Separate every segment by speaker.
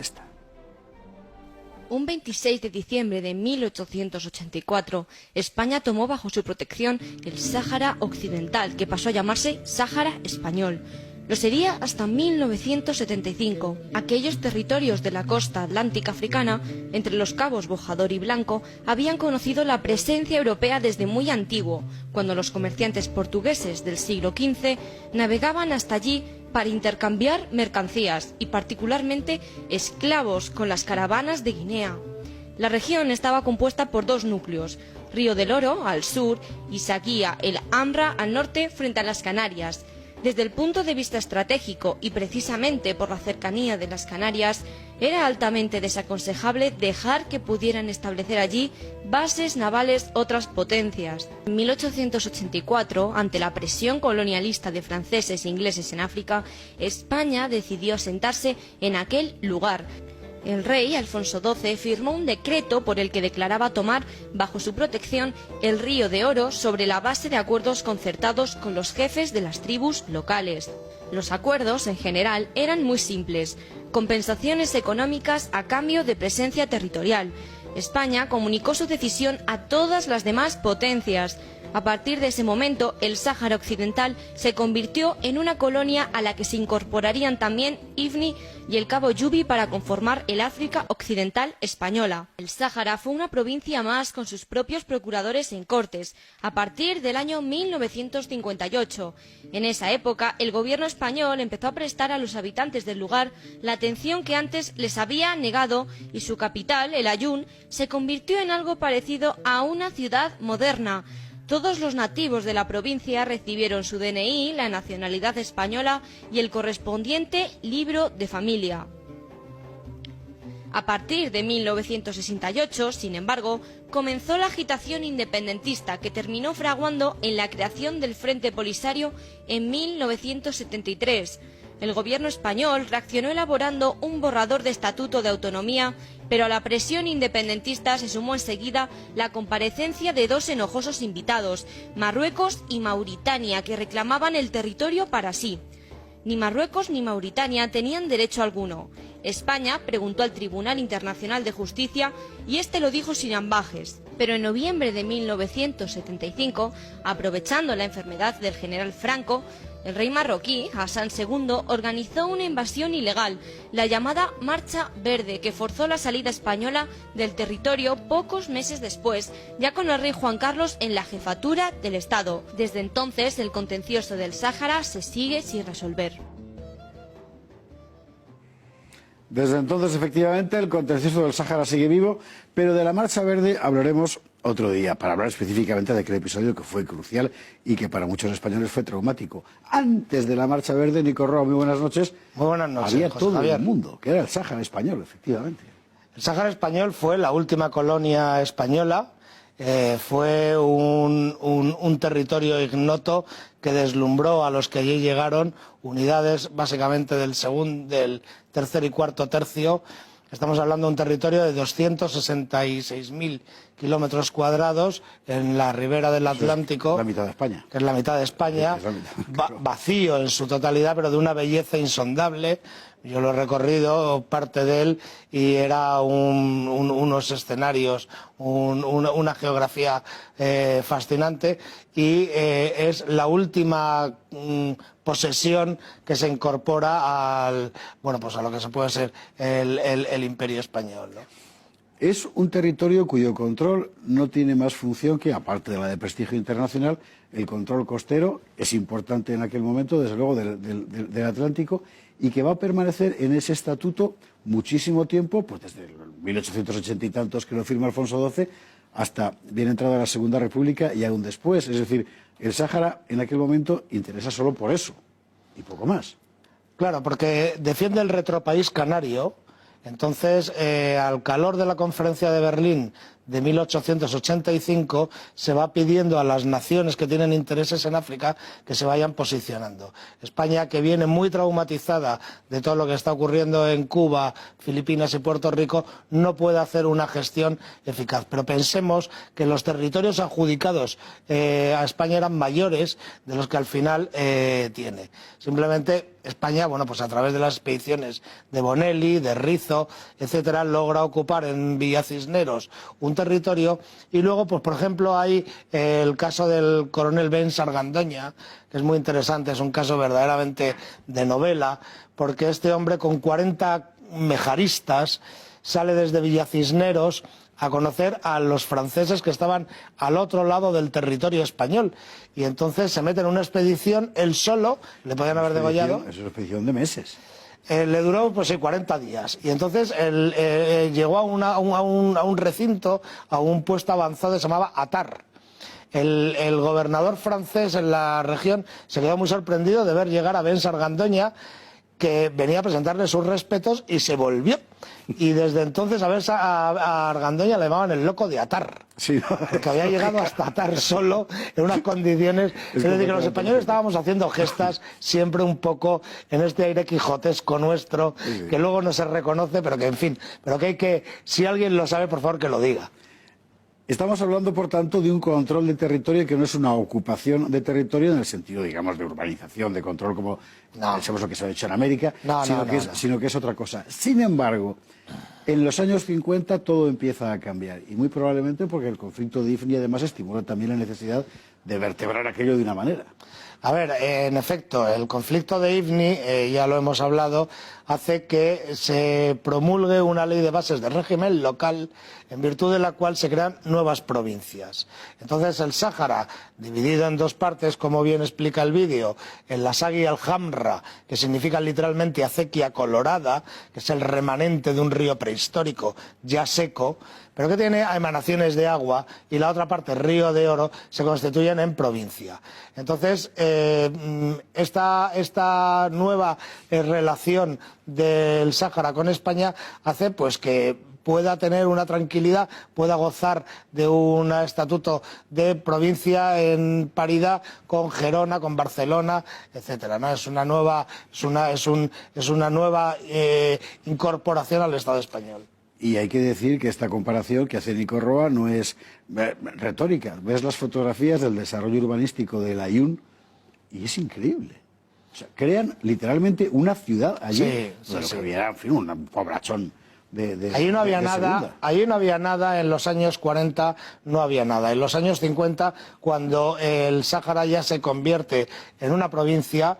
Speaker 1: esta.
Speaker 2: Un 26 de diciembre de 1884, España tomó bajo su protección el Sáhara Occidental, que pasó a llamarse Sáhara Español. Lo sería hasta 1975. Aquellos territorios de la costa atlántica africana, entre los cabos Bojador y Blanco, habían conocido la presencia europea desde muy antiguo, cuando los comerciantes portugueses del siglo XV navegaban hasta allí para intercambiar mercancías y particularmente esclavos con las caravanas de Guinea. La región estaba compuesta por dos núcleos, Río del Oro al sur y Saguía el Hamra al norte frente a las Canarias. Desde el punto de vista estratégico y precisamente por la cercanía de las Canarias, era altamente desaconsejable dejar que pudieran establecer allí bases navales otras potencias. En 1884, ante la presión colonialista de franceses e ingleses en África, España decidió asentarse en aquel lugar. El rey Alfonso XII firmó un decreto por el que declaraba tomar bajo su protección el Río de Oro sobre la base de acuerdos concertados con los jefes de las tribus locales. Los acuerdos, en general, eran muy simples: compensaciones económicas a cambio de presencia territorial. España comunicó su decisión a todas las demás potencias. A partir de ese momento, el Sáhara Occidental se convirtió en una colonia a la que se incorporarían también Ifni y el Cabo Yubi para conformar el África Occidental Española. El Sáhara fue una provincia más con sus propios procuradores en Cortes, a partir del año 1958. En esa época, el gobierno español empezó a prestar a los habitantes del lugar la atención que antes les había negado y su capital, el Aaiún, se convirtió en algo parecido a una ciudad moderna. Todos los nativos de la provincia recibieron su DNI, la nacionalidad española y el correspondiente libro de familia. A partir de 1968, sin embargo, comenzó la agitación independentista que terminó fraguando en la creación del Frente Polisario en 1973. El gobierno español reaccionó elaborando un borrador de estatuto de autonomía, pero a la presión independentista se sumó enseguida la comparecencia de dos enojosos invitados, Marruecos y Mauritania, que reclamaban el territorio para sí. Ni Marruecos ni Mauritania tenían derecho alguno. España preguntó al Tribunal Internacional de Justicia y este lo dijo sin ambages. Pero en noviembre de 1975, aprovechando la enfermedad del general Franco, el rey marroquí, Hassan II, organizó una invasión ilegal, la llamada Marcha Verde, que forzó la salida española del territorio pocos meses después, ya con el rey Juan Carlos en la jefatura del Estado. Desde entonces, el contencioso del Sáhara se sigue sin resolver.
Speaker 1: Desde entonces, efectivamente, el contencioso del Sáhara sigue vivo, pero de la Marcha Verde hablaremos otro día, para hablar específicamente de aquel episodio que fue crucial y que para muchos españoles fue traumático. Antes de la Marcha Verde, Nico Roa, muy buenas noches.
Speaker 3: Muy buenas noches,
Speaker 1: había
Speaker 3: José
Speaker 1: todo
Speaker 3: Javier.
Speaker 1: el mundo, que era el Sáhara español, efectivamente.
Speaker 3: El Sáhara español fue la última colonia española, fue un territorio ignoto que deslumbró a los que allí llegaron, unidades básicamente del tercer y cuarto tercio. Estamos hablando de un territorio de 266.000 kilómetros cuadrados en la ribera del Atlántico.
Speaker 1: La mitad de España.
Speaker 3: Que es la mitad de España,
Speaker 1: claro.
Speaker 3: Vacío en su totalidad, pero de una belleza insondable. Yo lo he recorrido, parte de él, y era unos escenarios, una geografía fascinante, y es la última posesión que se incorpora al, bueno, pues a lo que se puede ser el Imperio Español, ¿no?
Speaker 1: Es un territorio cuyo control no tiene más función que, aparte de la de prestigio internacional, el control costero. Es importante en aquel momento, desde luego, del Atlántico, y que va a permanecer en ese estatuto muchísimo tiempo, pues desde 1880 y tantos que lo firma Alfonso XII, hasta bien entrada la Segunda República y aún después. Es decir, el Sáhara en aquel momento interesa solo por eso, y poco más.
Speaker 3: Claro, porque defiende el retropaís canario. Entonces, al calor de la conferencia de Berlín de 1885 se va pidiendo a las naciones que tienen intereses en África que se vayan posicionando. España, que viene muy traumatizada de todo lo que está ocurriendo en Cuba, Filipinas y Puerto Rico, no puede hacer una gestión eficaz. Pero pensemos que los territorios adjudicados a España eran mayores de los que al final tiene. Simplemente España, bueno, pues a través de las expediciones de Bonelli, de Rizo, etcétera, logra ocupar en Villa Cisneros un territorio, y luego, pues por ejemplo, hay el caso del coronel Ben Sargandoña, que es muy interesante, es un caso verdaderamente de novela, porque este hombre con 40 mejaristas sale desde Villa Cisneros a conocer a los franceses que estaban al otro lado del territorio español, y entonces se mete en una expedición, él solo, le podían haber degollado.
Speaker 1: Es una expedición de meses.
Speaker 3: Le duró pues 40 días, y entonces él llegó a un recinto, a un puesto avanzado que se llamaba Atar. El gobernador francés en la región se quedó muy sorprendido de ver llegar a Ben Sargandoña, que venía a presentarle sus respetos, y se volvió. Y desde entonces a Argandoña le llamaban el loco de Atar,
Speaker 1: sí, ¿no?
Speaker 3: Porque había llegado hasta Atar solo en unas condiciones. Es decir, que los españoles estábamos haciendo gestas siempre un poco en este aire quijotesco nuestro,
Speaker 1: sí,
Speaker 3: que luego no se reconoce, pero que en fin, pero que hay que, si alguien lo sabe, por favor que lo diga.
Speaker 1: Estamos hablando, por tanto, de un control de territorio que no es una ocupación de territorio en el sentido, digamos, de urbanización, de control, como pensamos lo que se ha hecho en América, sino que es otra cosa. Sin embargo, en los años 50 todo empieza a cambiar, y muy probablemente porque el conflicto de Ifni además estimula también la necesidad de vertebrar aquello de una manera.
Speaker 3: A ver, en efecto, el conflicto de Ifni, ya lo hemos hablado, hace que se promulgue una ley de bases de régimen local, en virtud de la cual se crean nuevas provincias. Entonces el Sáhara, dividido en dos partes, como bien explica el vídeo, en la Sagui al-Hamra, que significa literalmente acequia colorada, que es el remanente de un río prehistórico ya seco, pero que tiene emanaciones de agua, y la otra parte, Río de Oro, se constituyen en provincia. Entonces, esta nueva relación del Sáhara con España hace pues que pueda tener una tranquilidad, pueda gozar de un estatuto de provincia en paridad con Gerona, con Barcelona, etcétera, ¿no? Es una nueva incorporación al Estado español.
Speaker 1: Y hay que decir que esta comparación que hace Nico Roa no es retórica. Ves las fotografías del desarrollo urbanístico de Layún y es increíble. O sea, crean literalmente una ciudad allí.
Speaker 3: Sí.
Speaker 1: Que había, en fin, un pobrachón
Speaker 3: Ahí no había nada, ahí no había nada, en los años 40 no había nada. En los años 50, cuando el Sáhara ya se convierte en una provincia,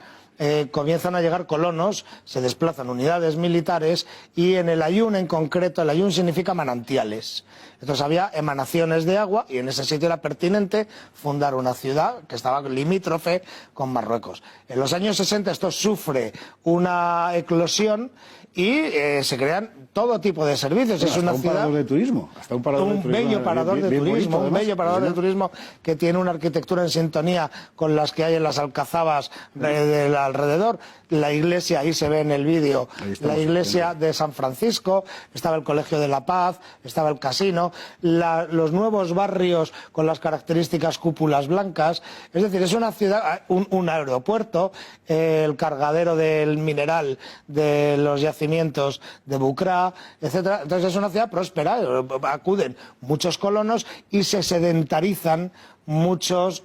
Speaker 3: comienzan a llegar colonos, se desplazan unidades militares, y en el Aaiún en concreto, el Aaiún significa manantiales. Entonces había emanaciones de agua, y en ese sitio era pertinente fundar una ciudad que estaba limítrofe con Marruecos. En los años 60 esto sufre una eclosión y se crean todo tipo de servicios.
Speaker 1: Bueno,
Speaker 3: es una ciudad,
Speaker 1: parador de turismo, hasta un
Speaker 3: bello parador de turismo, un bello parador de turismo que tiene una arquitectura en sintonía con las que hay en las alcazabas del alrededor. La iglesia, ahí se ve en el vídeo, la iglesia de San Francisco, estaba el Colegio de la Paz, estaba el casino, los nuevos barrios con las características cúpulas blancas. Es decir, es una ciudad, un aeropuerto, el cargadero del mineral de los yacimientos de Bucra, etcétera. Entonces es una ciudad próspera, acuden muchos colonos y se sedentarizan muchos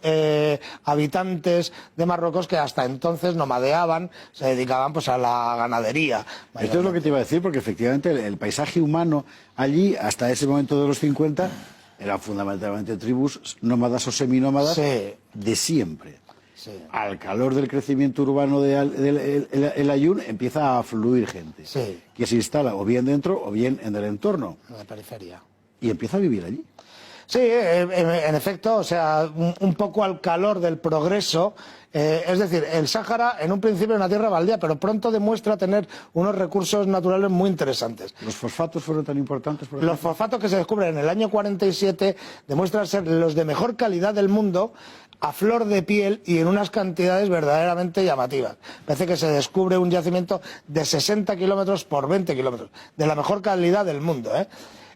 Speaker 3: habitantes de Marruecos que hasta entonces nomadeaban, se dedicaban pues a la ganadería.
Speaker 1: Esto es lo que te iba a decir, porque efectivamente el paisaje humano allí, hasta ese momento de los 50, eran fundamentalmente tribus nómadas o seminómadas de siempre.
Speaker 3: Sí.
Speaker 1: Al calor del crecimiento urbano del Aaiún empieza a fluir gente que se instala o bien dentro o bien en el entorno.
Speaker 3: En la periferia.
Speaker 1: Y empieza a vivir allí.
Speaker 3: Sí, en efecto, o sea, un poco al calor del progreso. Es decir, el Sáhara en un principio era una tierra baldía, pero pronto demuestra tener unos recursos naturales muy interesantes.
Speaker 1: ¿Los fosfatos fueron tan importantes? Por
Speaker 3: Los fosfatos que se descubren en el año 47 demuestran ser los de mejor calidad del mundo, a flor de piel y en unas cantidades verdaderamente llamativas. Parece que se descubre un yacimiento de 60 kilómetros por 20 kilómetros, de la mejor calidad del mundo,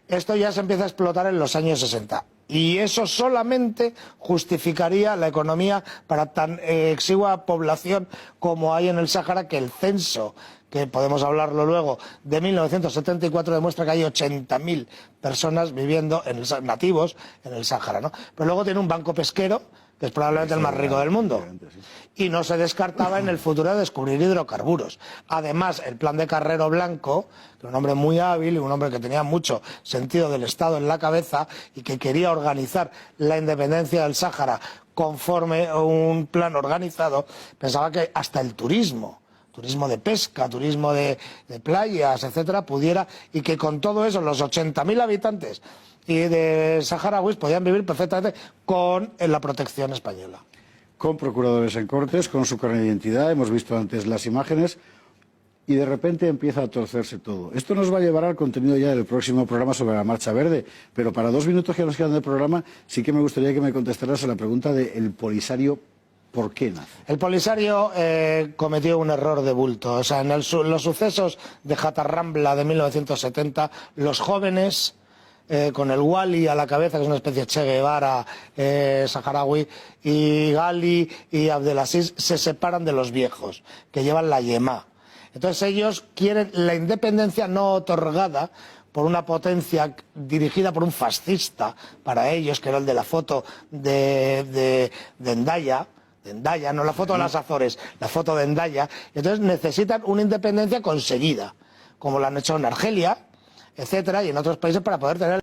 Speaker 3: Esto ya se empieza a explotar en los años 60. Y eso solamente justificaría la economía para tan exigua población como hay en el Sáhara, que el censo, que podemos hablarlo luego, de 1974 demuestra que hay 80.000 personas viviendo nativos en el Sáhara, ¿no? Pero luego tiene un banco pesquero, que es probablemente el más rico del mundo. Y no se descartaba en el futuro descubrir hidrocarburos. Además, el plan de Carrero Blanco, que era un hombre muy hábil y un hombre que tenía mucho sentido del Estado en la cabeza y que quería organizar la independencia del Sáhara conforme a un plan organizado, pensaba que hasta el turismo de pesca, turismo de playas, etcétera, pudiera, y que con todo eso los 80.000 habitantes y de saharauis podían vivir perfectamente con la protección española.
Speaker 1: Con procuradores en Cortes, con su carnet de identidad, hemos visto antes las imágenes, y de repente empieza a torcerse todo. Esto nos va a llevar al contenido ya del próximo programa sobre la Marcha Verde, pero para 2 minutos que nos quedan del programa, sí que me gustaría que me contestaras a la pregunta del Polisario. ¿Por qué nace?
Speaker 3: El Polisario cometió un error de bulto. O sea, en los sucesos de Jatarrambla de 1970, los jóvenes, con el Wali a la cabeza, que es una especie de Che Guevara saharaui, y Gali y Abdelaziz, se separan de los viejos, que llevan la yemá. Entonces ellos quieren la independencia no otorgada por una potencia dirigida por un fascista para ellos, que era el de la foto de Endaya. No la foto de las Azores, la foto de Endaya. Entonces necesitan una independencia conseguida, como lo han hecho en Argelia, etcétera, y en otros países, para poder tener